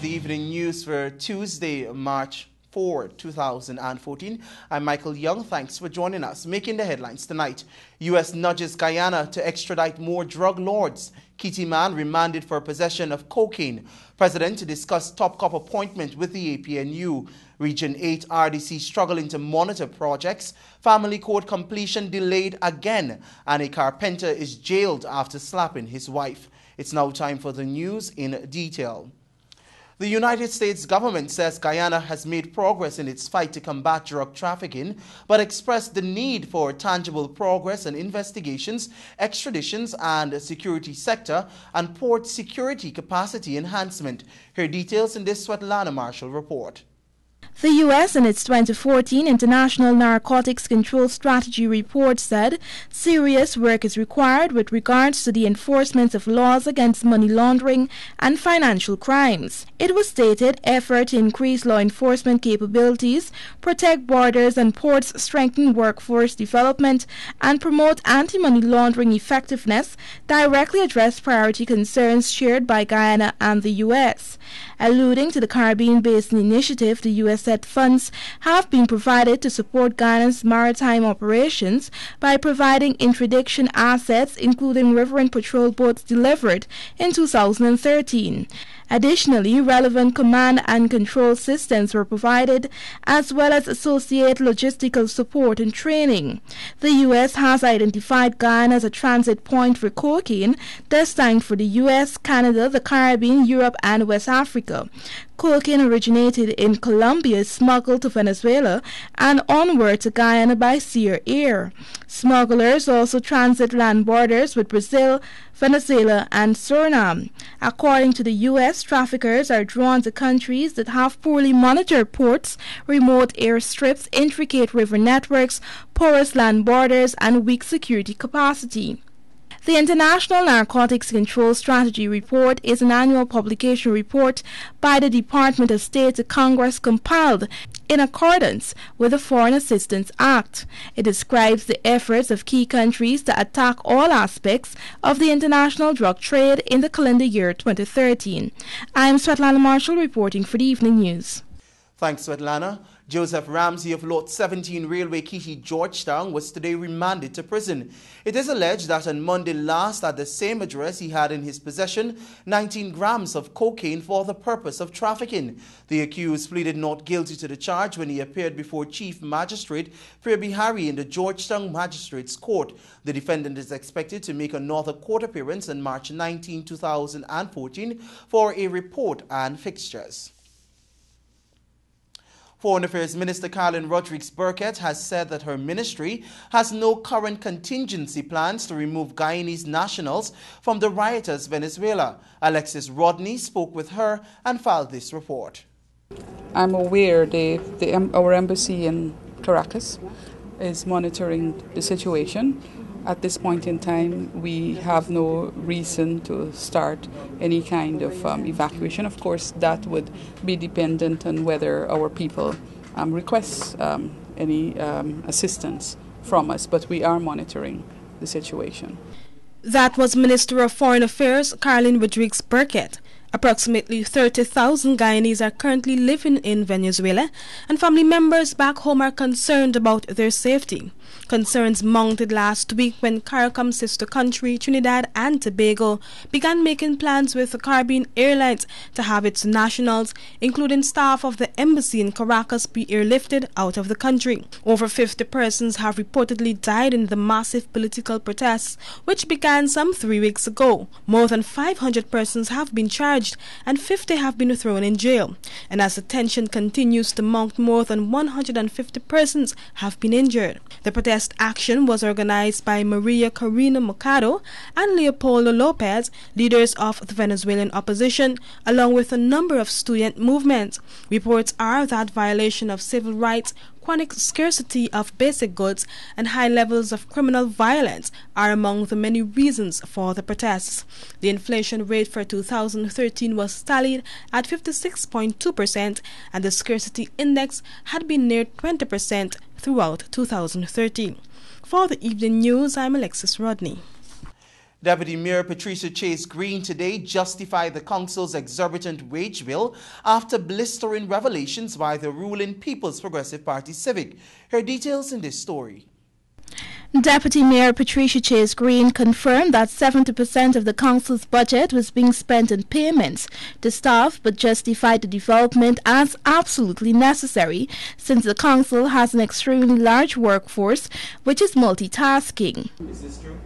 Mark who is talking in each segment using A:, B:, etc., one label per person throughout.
A: the evening news for Tuesday, March 4, 2014. I'm Michael Young. Thanks for joining us. Making the headlines tonight, U.S. nudges Guyana to extradite more drug lords. Kitty man remanded for possession of cocaine. President to discuss top cop appointment with the APNU. Region 8 RDC struggling to monitor projects. Family court completion delayed again. And a carpenter is jailed after slapping his wife. It's now time for the news in detail. The United States government says Guyana has made progress in its fight to combat drug trafficking, but expressed the need for tangible progress in investigations, extraditions, and security sector and port security capacity enhancement. Here details in this Svetlana Marshall report.
B: The U.S. in its 2014 International Narcotics Control Strategy report said serious work is required with regards to the enforcement of laws against money laundering and financial crimes. It was stated effort to increase law enforcement capabilities, protect borders and ports, strengthen workforce development, and promote anti-money laundering effectiveness directly address priority concerns shared by Guyana and the U.S. Alluding to the Caribbean Basin Initiative, the U.S. said funds have been provided to support Guyana's maritime operations by providing interdiction assets, including river and patrol boats delivered in 2013. Additionally, relevant command and control systems were provided, as well as associated logistical support and training. The U.S. has identified Guyana as a transit point for cocaine, destined for the U.S., Canada, the Caribbean, Europe, and West Africa. Cocaine originated in Colombia is smuggled to Venezuela and onward to Guyana by sea or air. Smugglers also transit land borders with Brazil, Venezuela, and Suriname. According to the U.S., traffickers are drawn to countries that have poorly monitored ports, remote airstrips, intricate river networks, porous land borders, and weak security capacity. The International Narcotics Control Strategy Report is an annual publication report by the Department of State to Congress compiled in accordance with the Foreign Assistance Act. It describes the efforts of key countries to attack all aspects of the international drug trade in the calendar year 2013. I'm Svetlana Marshall reporting for the Evening News.
A: Thanks, Svetlana. Joseph Ramsey of Lot 17 Railway Kitty, Georgetown, was today remanded to prison. It is alleged that on Monday last, at the same address, he had in his possession 19 grams of cocaine for the purpose of trafficking. The accused pleaded not guilty to the charge when he appeared before Chief Magistrate Prabihari in the Georgetown Magistrates Court. The defendant is expected to make another court appearance on March 19, 2014 for a report and fixtures. Foreign Affairs Minister Caroline Rodrigues-Burkett has said that her ministry has no current contingency plans to remove Guyanese nationals from the riotous Venezuela. Alexis Rodney spoke with her and filed this report.
C: I'm aware our embassy in Caracas is monitoring the situation. At this point in time, we have no reason to start any kind of evacuation. Of course, that would be dependent on whether our people request any assistance from us, but we are monitoring the situation.
B: That was Minister of Foreign Affairs Caroline Rodrigues-Burkett. Approximately 30,000 Guyanese are currently living in Venezuela, and family members back home are concerned about their safety. Concerns mounted last week when CARICOM's sister country, Trinidad and Tobago, began making plans with the Caribbean Airlines to have its nationals, including staff of the embassy in Caracas, be airlifted out of the country. Over 50 persons have reportedly died in the massive political protests, which began some 3 weeks ago. More than 500 persons have been charged and 50 have been thrown in jail. And as the tension continues to mount, more than 150 persons have been injured. The protest action was organized by Maria Corina Mercado and Leopoldo Lopez, leaders of the Venezuelan opposition, along with a number of student movements. Reports are that violation of civil rights, chronic scarcity of basic goods, and high levels of criminal violence are among the many reasons for the protests. The inflation rate for 2013 was tallied at 56.2%, and the scarcity index had been near 20% throughout 2013. For the Evening News, I'm Alexis Rodney.
A: Deputy Mayor Patricia Chase Green today justified the council's exorbitant wage bill after blistering revelations by the ruling People's Progressive Party Civic. Her details in this story.
B: Deputy Mayor Patricia Chase Green confirmed that 70% of the council's budget was being spent on payments to staff, but justified the development as absolutely necessary since the council has an extremely large workforce which is multitasking.
A: Is this true?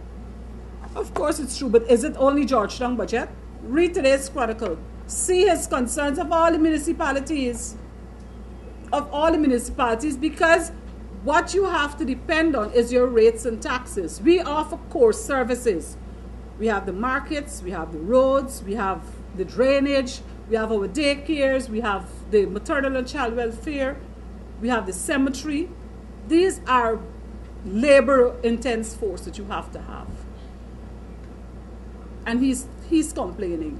D: Of course it's true, but is it only Georgetown budget? Read today's Chronicle. See his concerns of all the municipalities. Because what you have to depend on is your rates and taxes. We offer core services. We have the markets, we have the roads, we have the drainage, we have our daycares, we have the maternal and child welfare, we have the cemetery. These are labor-intense force that you have to have. And he's complaining.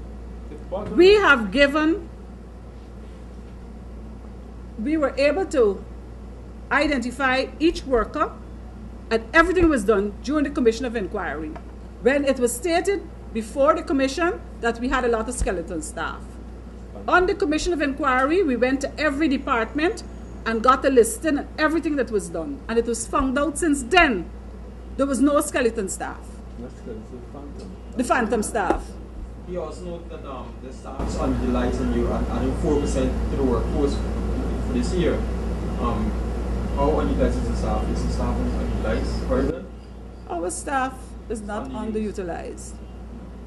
D: We were able to identify each worker, and everything was done during the commission of inquiry. When it was stated before the commission that we had a lot of skeleton staff. On the commission of inquiry, we went to every department and got a listing and everything that was done. And it was found out since then there was no skeleton staff. The phantom staff.
E: He also noted that the staff is unutilized and you're adding 4% to the workforce for this year. How unutilized is the staff? Is the staff unutilized further?
D: Our staff is not underutilized.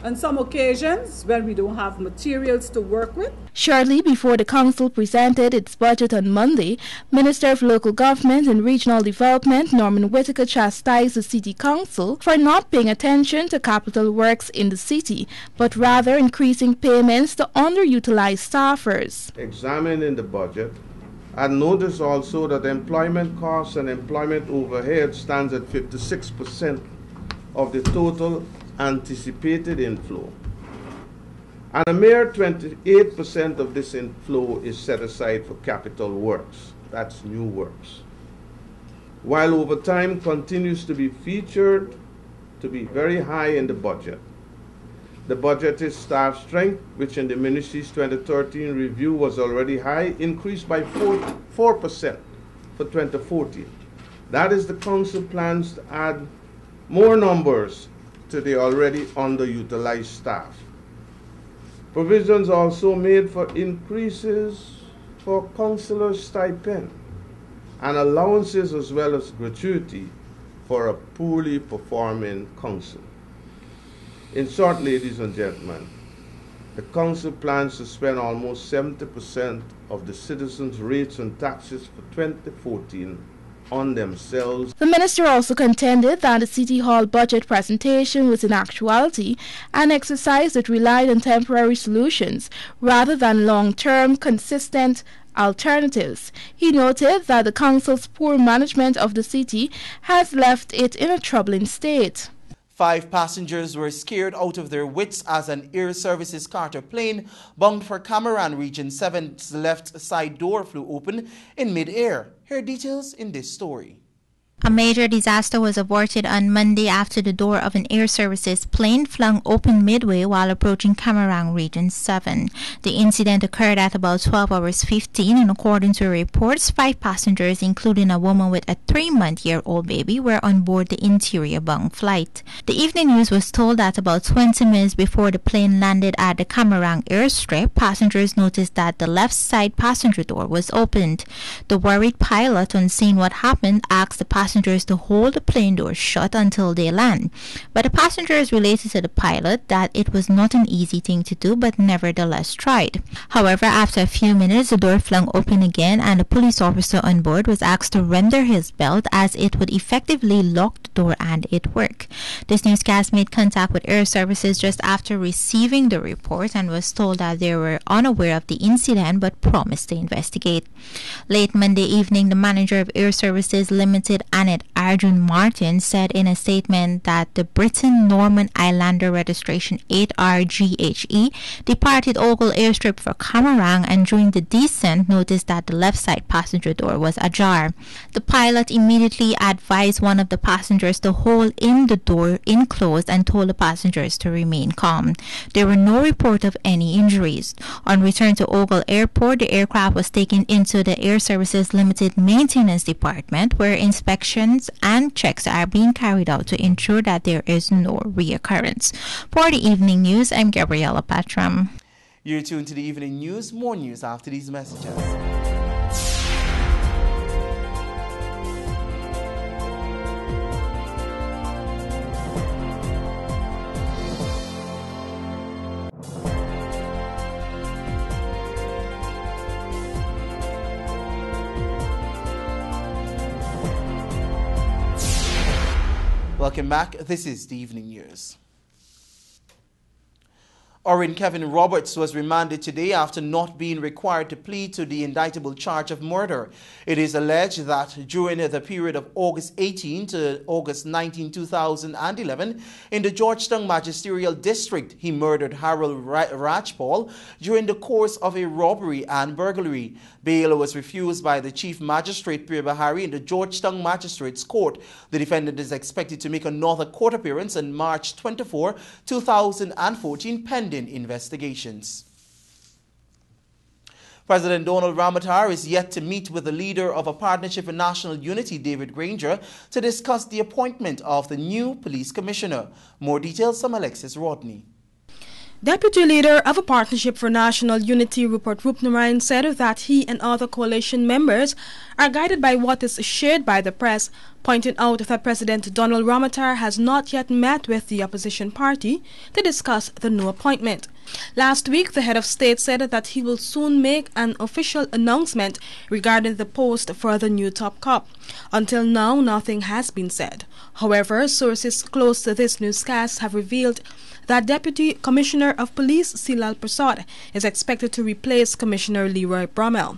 D: On some occasions, when we don't have materials to work with.
B: Shortly before the council presented its budget on Monday, Minister of Local Government and Regional Development Norman Whitaker chastised the City Council for not paying attention to capital works in the city, but rather increasing payments to underutilized staffers.
F: Examining the budget, I noticed also that employment costs and employment overhead stands at 56% of the total anticipated inflow. And a mere 28% of this inflow is set aside for capital works. That's new works. While overtime continues to be featured to be very high in the budget. The budgeted staff strength, which in the ministry's 2013 review was already high, increased by 4% for 2014. That is, the council plans to add more numbers to the already underutilized staff. Provisions also made for increases for councillor stipend and allowances as well as gratuity for a poorly performing council. In short, ladies and gentlemen, the council plans to spend almost 70% of the citizens' rates and taxes for 2014 on themselves.
B: The minister also contended that the City Hall budget presentation was in actuality an exercise that relied on temporary solutions rather than long-term, consistent alternatives. He noted that the council's poor management of the city has left it in a troubling state.
A: 5 passengers were scared out of their wits as an Air Services charter plane bound for Cameron Region 7's left side door flew open in mid-air. Hear details in this story.
G: A major disaster was averted on Monday after the door of an Air Services plane flung open midway while approaching Camarang Region 7. The incident occurred at about 12 hours 15, and according to reports, 5 passengers, including a woman with a 3-month-old baby, were on board the interior bunk flight. The evening news was told that about 20 minutes before the plane landed at the Camarang airstrip, passengers noticed that the left side passenger door was opened. The worried pilot, on seeing what happened, asked the passengers to hold the plane door shut until they land. But the passengers related to the pilot that it was not an easy thing to do, but nevertheless tried. However, after a few minutes, the door flung open again and a police officer on board was asked to render his belt as it would effectively lock the door, and it worked. This newscast made contact with Air Services just after receiving the report and was told that they were unaware of the incident but promised to investigate. Late Monday evening, the manager of Air Services Limited, Annette Arjun Martin, said in a statement that the Britain Norman Islander registration 8RGHE departed Ogle Airstrip for Camarang and during the descent noticed that the left side passenger door was ajar. The pilot immediately advised one of the passengers passengers to hold in the door enclosed and told the passengers to remain calm. There were no report of any injuries. On return to Ogle Airport, the aircraft was taken into the Air Services Limited Maintenance Department, where inspections and checks are being carried out to ensure that there is no reoccurrence. For the evening news, I'm Gabriella Patram.
A: You're tuned to the evening news. More news after these messages. Welcome back. This is the evening news. Orin Kevin Roberts was remanded today after not being required to plead to the indictable charge of murder. It is alleged that during the period of August 18 to August 19, 2011, in the Georgetown Magisterial District, he murdered Harold Rajpal during the course of a robbery and burglary. Bail was refused by the Chief Magistrate Priya Bahari in the Georgetown Magistrates Court. The defendant is expected to make another court appearance on March 24, 2014, pending investigations. President Donald Ramotar is yet to meet with the leader of a Partnership for National Unity, David Granger, to discuss the appointment of the new police commissioner. More details from Alexis Rodney.
B: Deputy Leader of a Partnership for National Unity, Rupert Roopnarayan, said that he and other coalition members are guided by what is shared by the press, pointing out that President Donald Ramotar has not yet met with the opposition party to discuss the new appointment. Last week, the head of state said that he will soon make an official announcement regarding the post for the new top cop. Until now, nothing has been said. However, sources close to this newscast have revealed that Deputy Commissioner of Police Silal Prasad is expected to replace Commissioner Leroy Brummel.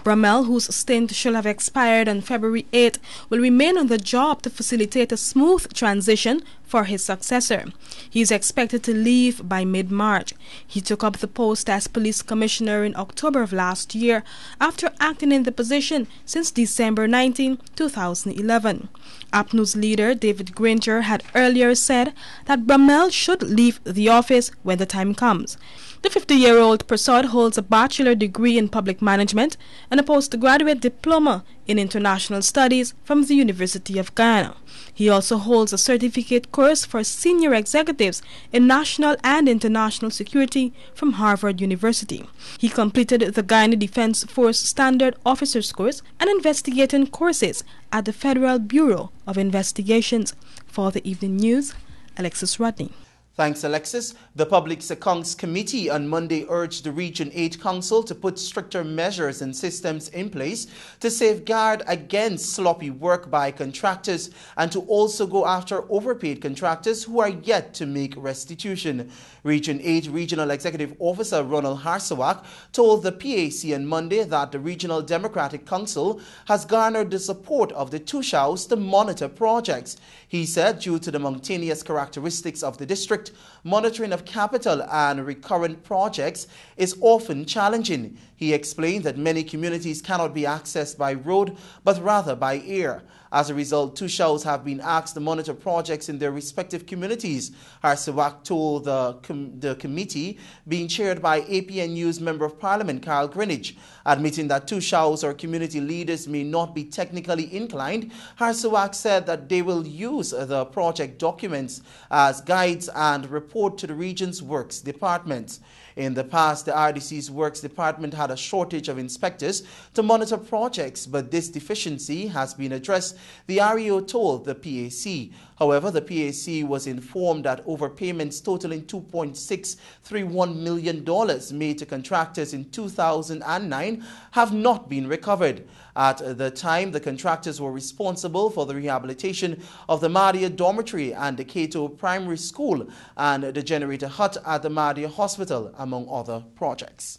B: Brummel, whose stint should have expired on February 8, will remain on the job to facilitate a smooth transition for his successor. He is expected to leave by mid-March. He took up the post as police commissioner in October of last year after acting in the position since December 19, 2011. APNU's leader, David Granger, had earlier said that Brummel should leave the office when the time comes. The 50-year-old Prasad holds a bachelor degree in public management and a postgraduate diploma in international studies from the University of Guyana. He also holds a certificate course for senior executives in national and international security from Harvard University. He completed the Guyana Defense Force Standard Officers Course and investigating courses at the Federal Bureau of Investigations. For the evening news, Alexis Rodney.
A: Thanks, Alexis. The Public Accounts Committee on Monday urged the Region 8 Council to put stricter measures and systems in place to safeguard against sloppy work by contractors and to also go after overpaid contractors who are yet to make restitution. Region 8 Regional Executive Officer Ronald Harsawak told the PAC on Monday that the Regional Democratic Council has garnered the support of the Tushhouse to monitor projects. He said due to the mountainous characteristics of the district, monitoring of capital and recurrent projects is often challenging. He explained that many communities cannot be accessed by road, but rather by air. As a result, Tushhouse have been asked to monitor projects in their respective communities. Harsawak told the committee, being chaired by APNU's Member of Parliament Carl Greenwich, admitting that Tushhouse or community leaders may not be technically inclined. Harsawak said that they will use the project documents as guides and report to the region's works departments. In the past, the RDC's Works Department had a shortage of inspectors to monitor projects, but this deficiency has been addressed, the REO told the PAC. However, the PAC was informed that overpayments totaling $2.631 million made to contractors in 2009 have not been recovered. At the time, the contractors were responsible for the rehabilitation of the Mahdia Dormitory and the Cato Primary School and the generator hut at the Mahdia Hospital, among other projects.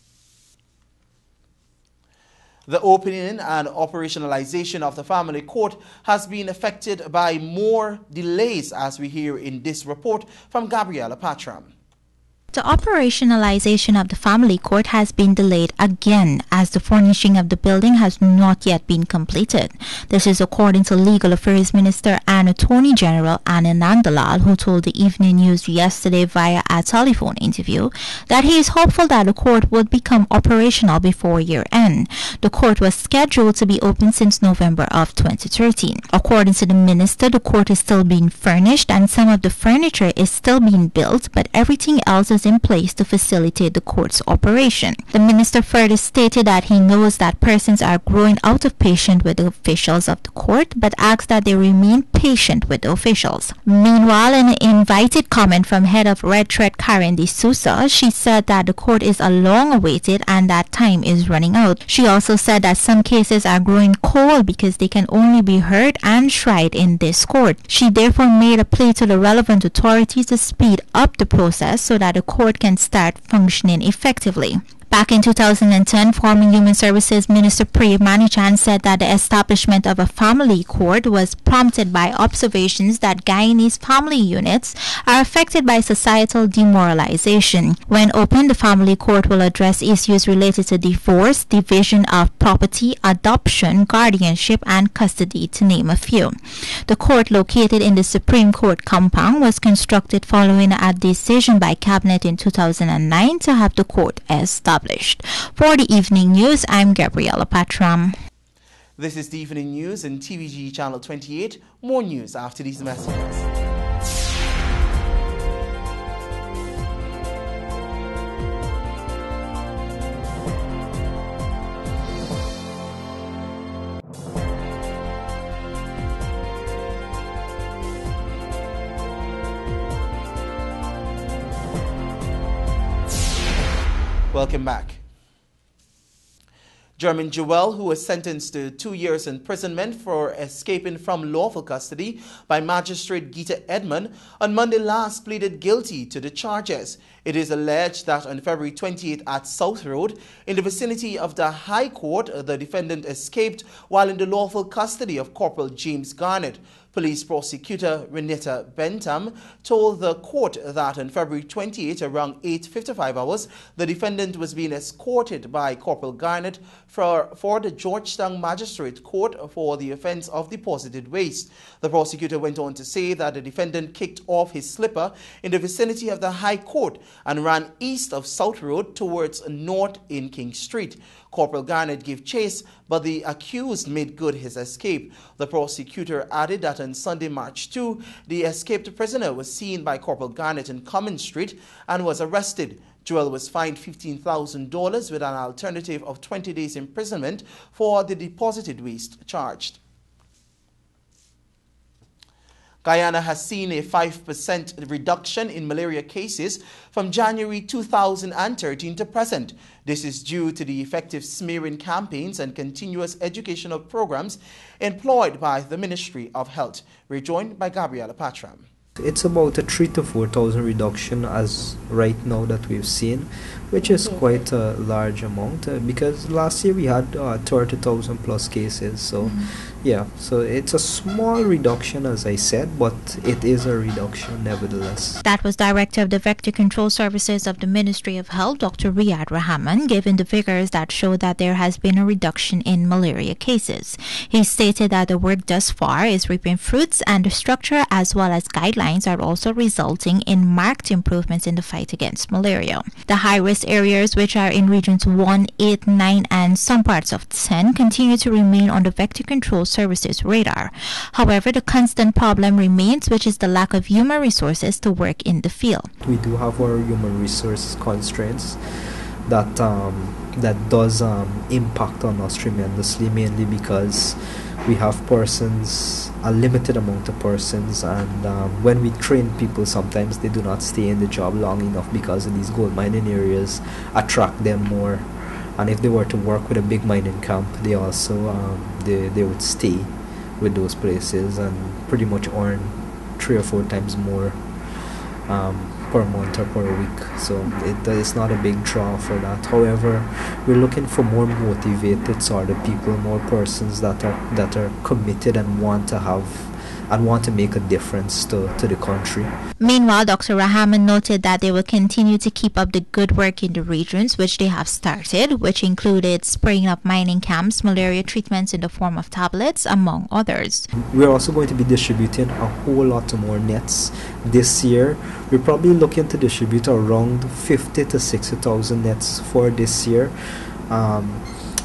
A: The opening and operationalization of the family court has been affected by more delays, as we hear in this report from Gabriella Patram.
G: The operationalization of the family court has been delayed again as the furnishing of the building has not yet been completed. This is according to Legal Affairs Minister and Attorney General Anand Nandalal, who told the Evening News yesterday via a telephone interview that he is hopeful that the court would become operational before year end. The court was scheduled to be open since November of 2013. According to the minister, the court is still being furnished and some of the furniture is still being built, but everything else is in place to facilitate the court's operation. The minister further stated that he knows that persons are growing out of patience with the officials of the court, but asks that they remain patient with the officials. Meanwhile, in an invited comment from head of Red Thread Karen D'Souza, she said that the court is a long awaited and that time is running out. She also said that some cases are growing cold because they can only be heard and tried in this court. She therefore made a plea to the relevant authorities to speed up the process so that the court can start functioning effectively. Back in 2010, former Human Services Minister Priya Manichan said that the establishment of a family court was prompted by observations that Guyanese family units are affected by societal demoralization. When opened, the family court will address issues related to divorce, division of property, adoption, guardianship, and custody, to name a few. The court, located in the Supreme Court compound, was constructed following a decision by Cabinet in 2009 to have the court established. For the Evening News, I'm Gabriella Patram.
A: This is the Evening News in TVG Channel 28. More news after these messages. Welcome back. German Joelle, who was sentenced to 2 years imprisonment for escaping from lawful custody by Magistrate Gita Edmond, on Monday last pleaded guilty to the charges. It is alleged that on February 28th at South Road, in the vicinity of the High Court, the defendant escaped while in the lawful custody of Corporal James Garnett. Police prosecutor Renita Bentham told the court that on February 28 around 8:55 hours, the defendant was being escorted by Corporal Garnett for the Georgetown Magistrate Court for the offense of deposited waste. The prosecutor went on to say that the defendant kicked off his slipper in the vicinity of the High Court and ran east of South Road towards north in King Street. Corporal Garnett gave chase, but the accused made good his escape. The prosecutor added that on Sunday, March 2, the escaped prisoner was seen by Corporal Garnett in Common Street and was arrested. Joelle was fined $15,000 with an alternative of 20 days imprisonment for the deposited waste charged. Guyana has seen a 5% reduction in malaria cases from January 2013 to present. This is due to the effective smearing campaigns and continuous educational programs employed by the Ministry of Health. We're joined by Gabriella Patram.
H: It's about a 3,000 to 4,000 reduction as right now that we've seen, which is quite a large amount because last year we had 30,000 plus cases. So yeah, so it's a small reduction, as I said, but it is a reduction nevertheless.
G: That was Director of the Vector Control Services of the Ministry of Health, Dr. Riyad Rahman, giving the figures that show that there has been a reduction in malaria cases. He stated that the work thus far is reaping fruits and the structure as well as guidelines are also resulting in marked improvements in the fight against malaria. The high-risk areas, which are in regions 1, 8, 9, and some parts of 10, continue to remain on the Vector Control Services radar. However, the constant problem remains, which is the lack of human resources to work in the field.
H: We do have our human resources constraints that does impact on us tremendously, mainly because we have persons, a limited amount of persons, and when we train people, sometimes they do not stay in the job long enough because of these gold mining areas attract them more. And if they were to work with a big mining camp, they also they would stay with those places and pretty much earn 3 or 4 times more per month or per week. So it's not a big draw for that. However, we're looking for more motivated sort of people, more persons that are committed and want to have and want to make a difference to the country.
G: Meanwhile, Dr. Rahman noted that they will continue to keep up the good work in the regions which they have started, which included spraying up mining camps, malaria treatments in the form of tablets, among others.
H: We're also going to be distributing a whole lot more nets this year. We're probably looking to distribute around 50 to 60,000 nets for this year.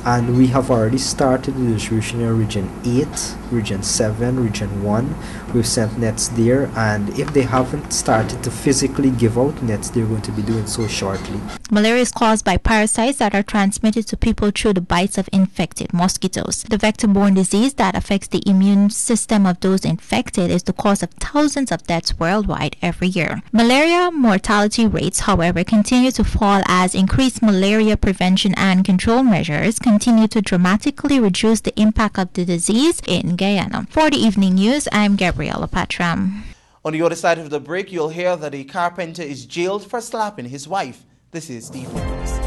H: And we have already started the distribution in Region 8, Region 7, Region 1. We've sent nets there, and if they haven't started to physically give out nets, they're going to be doing so shortly.
G: Malaria is caused by parasites that are transmitted to people through the bites of infected mosquitoes. The vector-borne disease that affects the immune system of those infected is the cause of thousands of deaths worldwide every year. Malaria mortality rates, however, continue to fall as increased malaria prevention and control measures continue to dramatically reduce the impact of the disease in Guyana. For the evening news, I'm Gabriela Patram.
A: On the other side of the break, you'll hear that a carpenter is jailed for slapping his wife. This is the focus.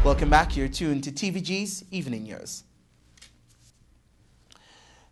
A: Welcome back. You're tuned to TVG's Evening News.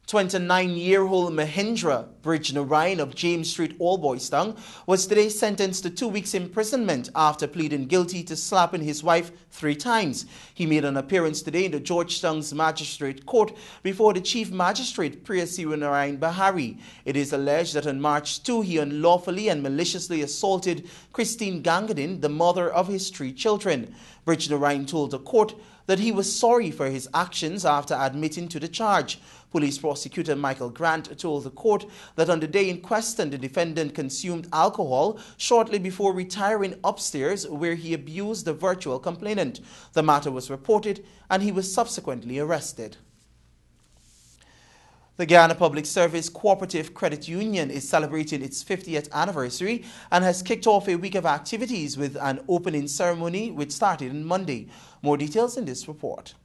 A: 29-year-old Mahindra Bridge Narayan of James Street, Allboystown, was today sentenced to 2 weeks imprisonment after pleading guilty to slapping his wife 3 times. He made an appearance today in the Georgetown's Magistrate Court before the Chief Magistrate Priya Sivanarayan Bahari. It is alleged that on March 2, he unlawfully and maliciously assaulted Christine Gangadin, the mother of his 3 children. Bridge Narayan told the court that he was sorry for his actions after admitting to the charge. Police prosecutor Michael Grant told the court that on the day in question, the defendant consumed alcohol shortly before retiring upstairs, where he abused the virtual complainant. The matter was reported and he was subsequently arrested. The Guyana Public Service Cooperative Credit Union is celebrating its 50th anniversary and has kicked off a week of activities with an opening ceremony which started on Monday. More details in this report.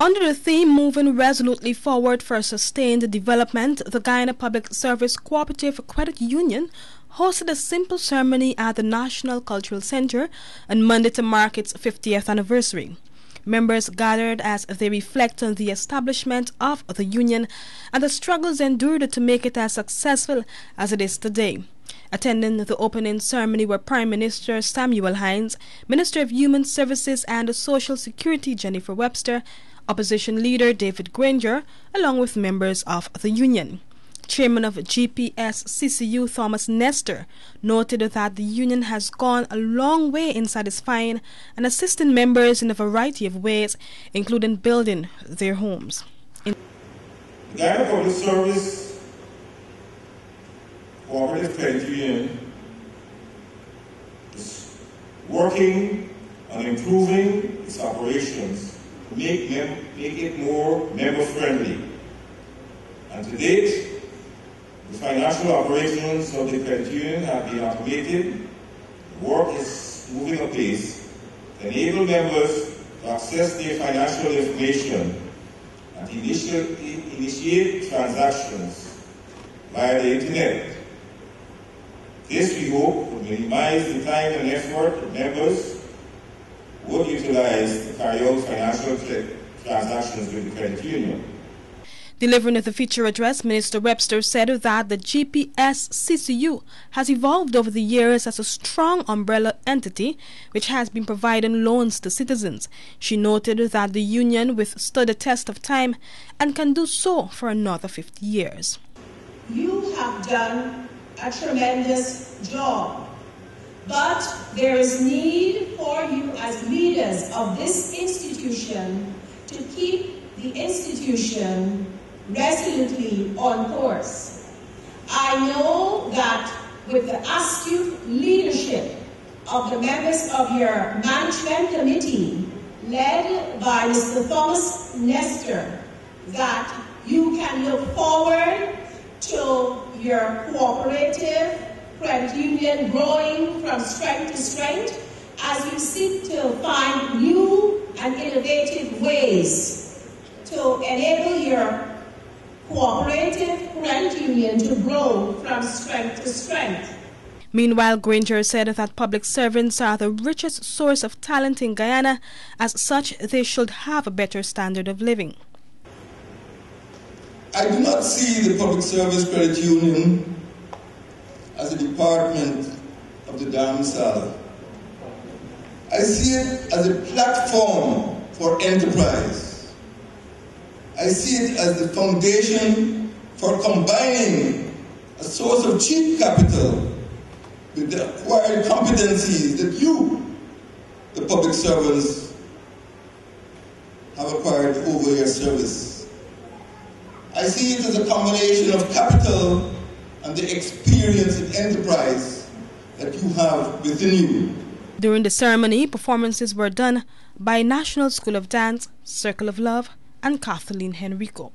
B: Under the theme Moving Resolutely Forward for Sustained Development, the Guyana Public Service Cooperative Credit Union hosted a simple ceremony at the National Cultural Center on Monday to mark its 50th anniversary. Members gathered as they reflect on the establishment of the union and the struggles endured to make it as successful as it is today. Attending the opening ceremony were Prime Minister Samuel Hines, Minister of Human Services and Social Security Jennifer Webster, Opposition Leader David Granger, along with members of the union. Chairman of GPSCCU Thomas Nestor noted that the union has gone a long way in satisfying and assisting members in a variety of ways, including building their homes.
I: The Guyana Public Service Cooperative Credit Union is working on improving its operations to make it more member-friendly. And to date, the financial operations of the credit union have been automated. The work is moving apace to enable members to access their financial information and to initiate transactions via the internet. This, we hope, will minimize the time and effort that members would utilize to carry out financial transactions with the credit union.
B: Delivering the feature address, Minister Webster said that the GPSCCU has evolved over the years as a strong umbrella entity which has been providing loans to citizens. She noted that the union withstood the test of time and can do so for another 50 years.
J: You have done a tremendous job, but there is need for you as leaders of this institution to keep the institution resolutely on course. I know that with the astute leadership of the members of your management committee, led by Mr. Thomas Nestor, that you can look forward to your cooperative credit union growing from strength to strength as you seek to find new and innovative ways to enable your cooperative credit union to grow from strength to strength.
B: Meanwhile, Granger said that public servants are the richest source of talent in Guyana. As such, they should have a better standard of living.
I: I do not see the Public Service Credit Union as a department of the domicile. I see it as a platform for enterprise. I see it as the foundation for combining a source of cheap capital with the acquired competencies that you, the public servants, have acquired over your service. I see it as a combination of capital and the experience and enterprise that you have within you.
B: During the ceremony, performances were done by National School of Dance, Circle of Love, and Kathleen Henrico.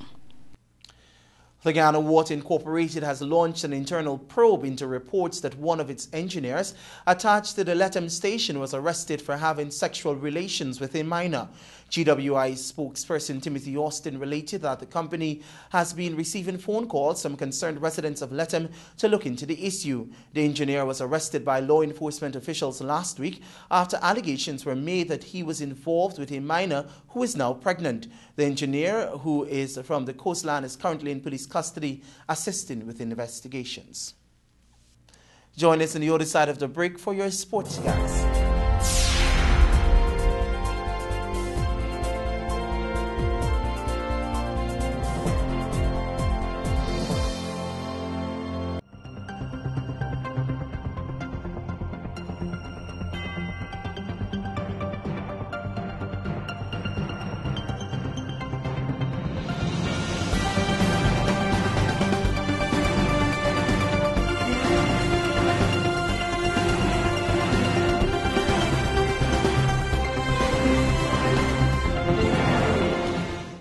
A: The Guyana Water Incorporated has launched an internal probe into reports that one of its engineers attached to the Lethem station was arrested for having sexual relations with a minor. GWI's spokesperson Timothy Austin related that the company has been receiving phone calls from concerned residents of Lethem to look into the issue. The engineer was arrested by law enforcement officials last week after allegations were made that he was involved with a minor who is now pregnant. The engineer, who is from the coastline, is currently in police custody, assisting with investigations. Join us on the other side of the break for your sports guys.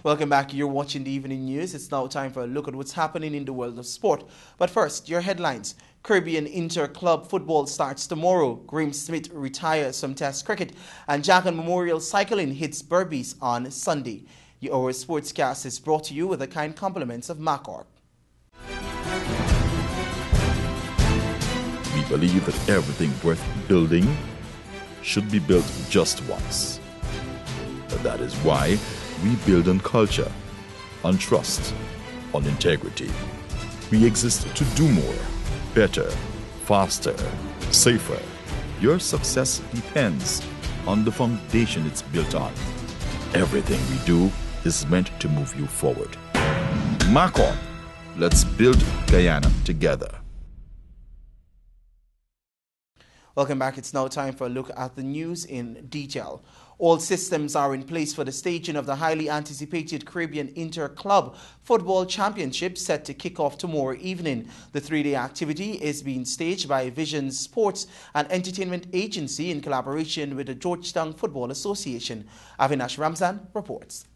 A: Welcome back. You're watching the Evening News. It's now time for a look at what's happening in the world of sport. But first, your headlines. Caribbean Inter-Club football starts tomorrow. Graeme Smith retires from Test cricket. And Jagan Memorial Cycling hits Berbice on Sunday. Your sportscast is brought to you with the kind compliments of Macor.
K: We believe that everything worth building should be built just once. That is why we build on culture, on trust, on integrity. We exist to do more, better, faster, safer. Your success depends on the foundation it's built on. Everything we do is meant to move you forward. Macor, let's build Guyana together.
A: Welcome back. It's now time for a look at the news in detail. All systems are in place for the staging of the highly anticipated Caribbean Inter-Club Football Championship set to kick off tomorrow evening. The three-day activity is being staged by Vision Sports and Entertainment Agency in collaboration with the Georgetown Football Association. Avinash Ramzan reports.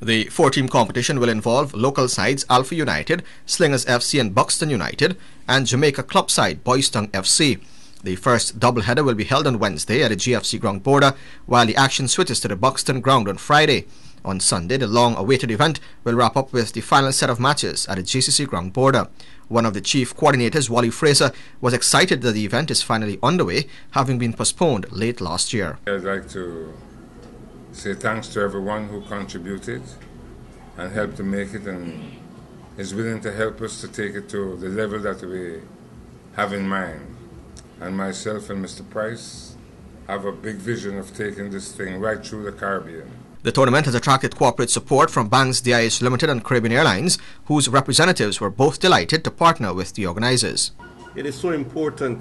L: The four-team competition will involve local sides Alpha United, Slingers FC and Buxton United, and Jamaica club side Boys Town FC. The first doubleheader will be held on Wednesday at the GFC ground border, while the action switches to the Buxton ground on Friday. On Sunday, the long-awaited event will wrap up with the final set of matches at the GCC ground border. One of the chief coordinators, Wally Fraser, was excited that the event is finally underway, having been postponed late last year.
M: I'd like to say thanks to everyone who contributed and helped to make it and is willing to help us to take it to the level that we have in mind. And myself and Mr. Price have a big vision of taking this thing right through the Caribbean.
L: The tournament has attracted corporate support from Banks DIH Limited and Caribbean Airlines, whose representatives were both delighted to partner with the organizers.
N: It is so important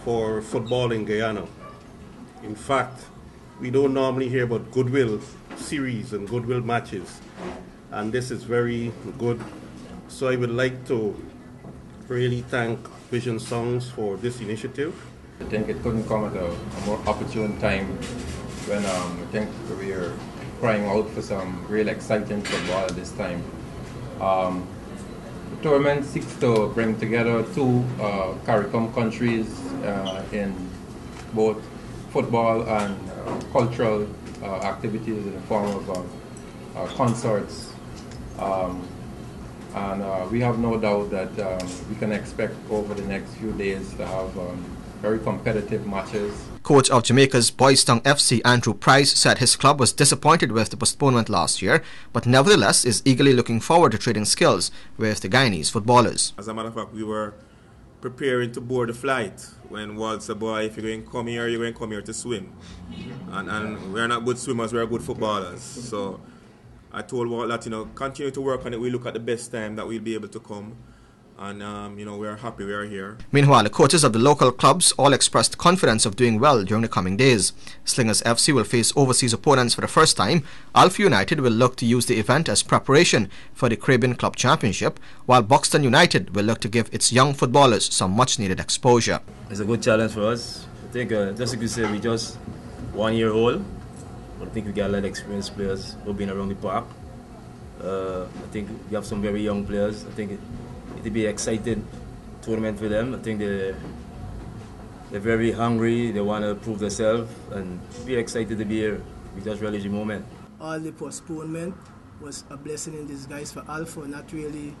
N: for football in Guyana. In fact, we don't normally hear about goodwill series and goodwill matches, and this is very good. So I would like to really thank Vision Songs for this initiative.
O: I think it couldn't come at a more opportune time when I think we are crying out for some real exciting football at this time. The tournament seeks to bring together two CARICOM countries in both football and cultural activities in the form of concerts. And we have no doubt that we can expect over the next few days to have very competitive matches.
L: Coach of Jamaica's Boys Town FC, Andrew Price, said his club was disappointed with the postponement last year, but nevertheless is eagerly looking forward to trading skills with the Guyanese footballers.
P: As a matter of fact, we were preparing to board the flight when Walt said, boy, if you're going to come here, you're going to come here to swim. And we're not good swimmers, we're good footballers. So I told Walt that, continue to work on it. We look at the best time that we'll be able to come. And, we're happy we are here.
L: Meanwhile, the coaches of the local clubs all expressed confidence of doing well during the coming days. Slingers FC will face overseas opponents for the first time. Alpha United will look to use the event as preparation for the Caribbean Club Championship, while Buxton United will look to give its young footballers some much-needed exposure.
Q: It's a good challenge for us. I think, just like you said, we're just 1 year old. But I think we got a lot of experienced players who've been around the park. I think we have some very young players. I think it'll be an exciting tournament for them. I think they're very hungry. They want to prove themselves, and we're excited to be here. We just relish the moment.
R: All the postponement was a blessing in disguise for Alpha, not really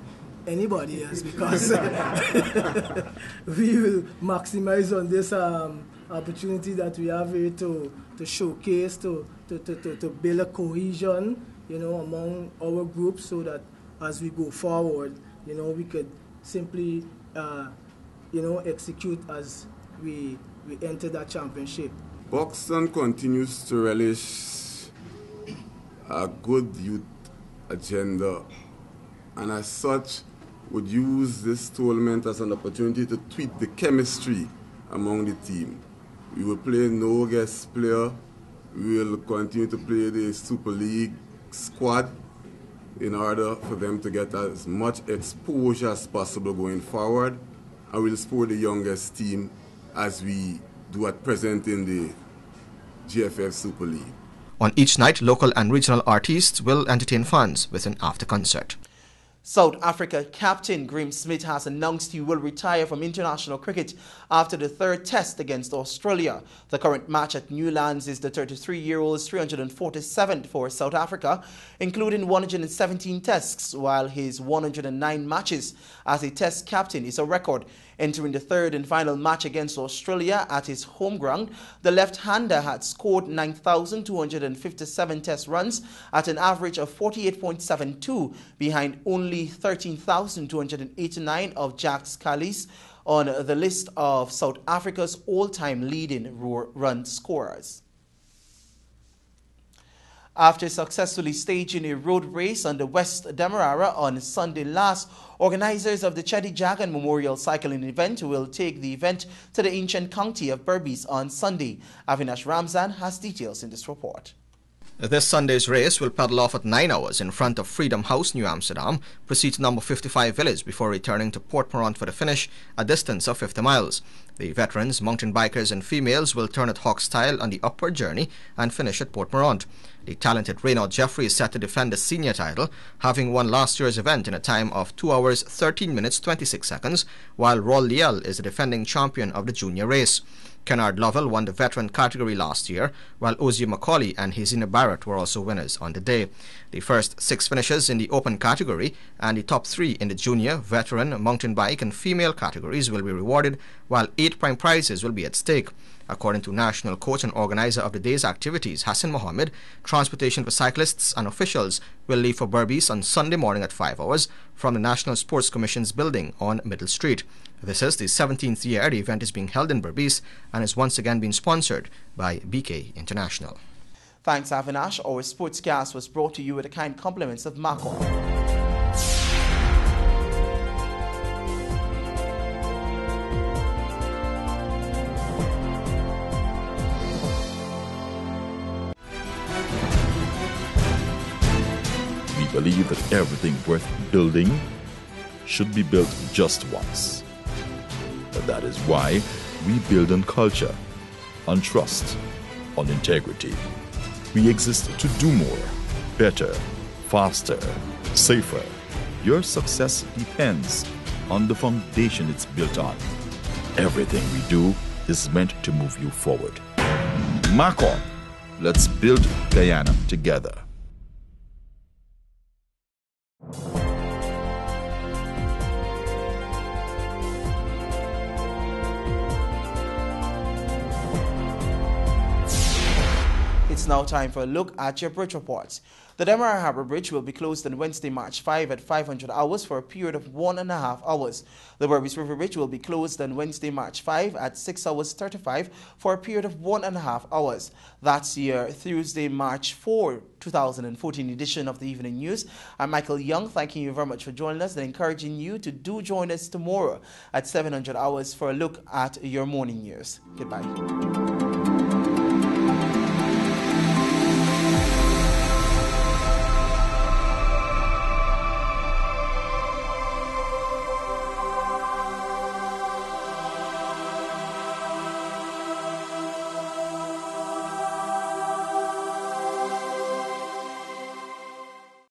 R: anybody else, because we will maximize on this opportunity that we have here to showcase, to build a cohesion, among our group, so that as we go forward, we could simply, execute as we enter that championship.
S: Buxton continues to relish a good youth agenda, and as such would use this tournament as an opportunity to tweak the chemistry among the team. We will play no guest player. We will continue to play the Super League squad in order for them to get as much exposure as possible going forward. And we'll support the youngest team as we do at present in the GFF Super League.
L: On each night, local and regional artists will entertain fans with an after-concert.
A: South Africa captain Graeme Smith has announced he will retire from international cricket after the third test against Australia. The current match at Newlands is the 33-year-old's 347th for South Africa, including 117 tests, while his 109 matches as a test captain is a record. Entering the third and final match against Australia at his home ground, the left-hander had scored 9,257 test runs at an average of 48.72, behind only 13,289 of Jack Scalise on the list of South Africa's all-time leading run scorers. After successfully staging a road race on the West Demerara on Sunday last, organizers of the Cheddi Jagan Memorial Cycling event will take the event to the ancient county of Berbice on Sunday. Avinash Ramzan has details in this report.
L: This Sunday's race will pedal off at 9 hours in front of Freedom House, New Amsterdam, proceed to number 55 Village before returning to Port Morant for the finish, a distance of 50 miles. The veterans, mountain bikers and females will turn at Hawk Style on the upward journey and finish at Port Morant. The talented Reynald Jeffrey is set to defend the senior title, having won last year's event in a time of 2 hours 13 minutes 26 seconds, while Roll Liel is the defending champion of the junior race. Kennard Lovell won the veteran category last year, while Ozzie Macaulay and Hazina Barrett were also winners on the day. The first 6 finishers in the open category and the top 3 in the junior, veteran, mountain bike and female categories will be rewarded, while 8 prime prizes will be at stake. According to national coach and organizer of the day's activities, Hassan Mohammed, transportation for cyclists and officials will leave for Berbice on Sunday morning at 5 hours from the National Sports Commission's building on Middle Street. This is the 17th year the event is being held in Berbice and is once again being sponsored by BK International.
A: Thanks, Avinash. Our sportscast was brought to you with the kind compliments of Marco.
K: We believe that everything worth building should be built just once. But that is why we build on culture, on trust, on integrity. We exist to do more, better, faster, safer. Your success depends on the foundation it's built on. Everything we do is meant to move you forward. Mark on Let's build Guyana together.
A: It's now time for a look at your bridge reports. The Demerara Harbour Bridge will be closed on Wednesday, March 5 at 500 hours for a period of 1.5 hours. The Berbice River Bridge will be closed on Wednesday, March 5 at 6 hours 35 for a period of 1.5 hours. That's your Thursday, March 4, 2014 edition of the Evening News. I'm Michael Young, thanking you very much for joining us and encouraging you to do join us tomorrow at 700 hours for a look at your morning news. Goodbye.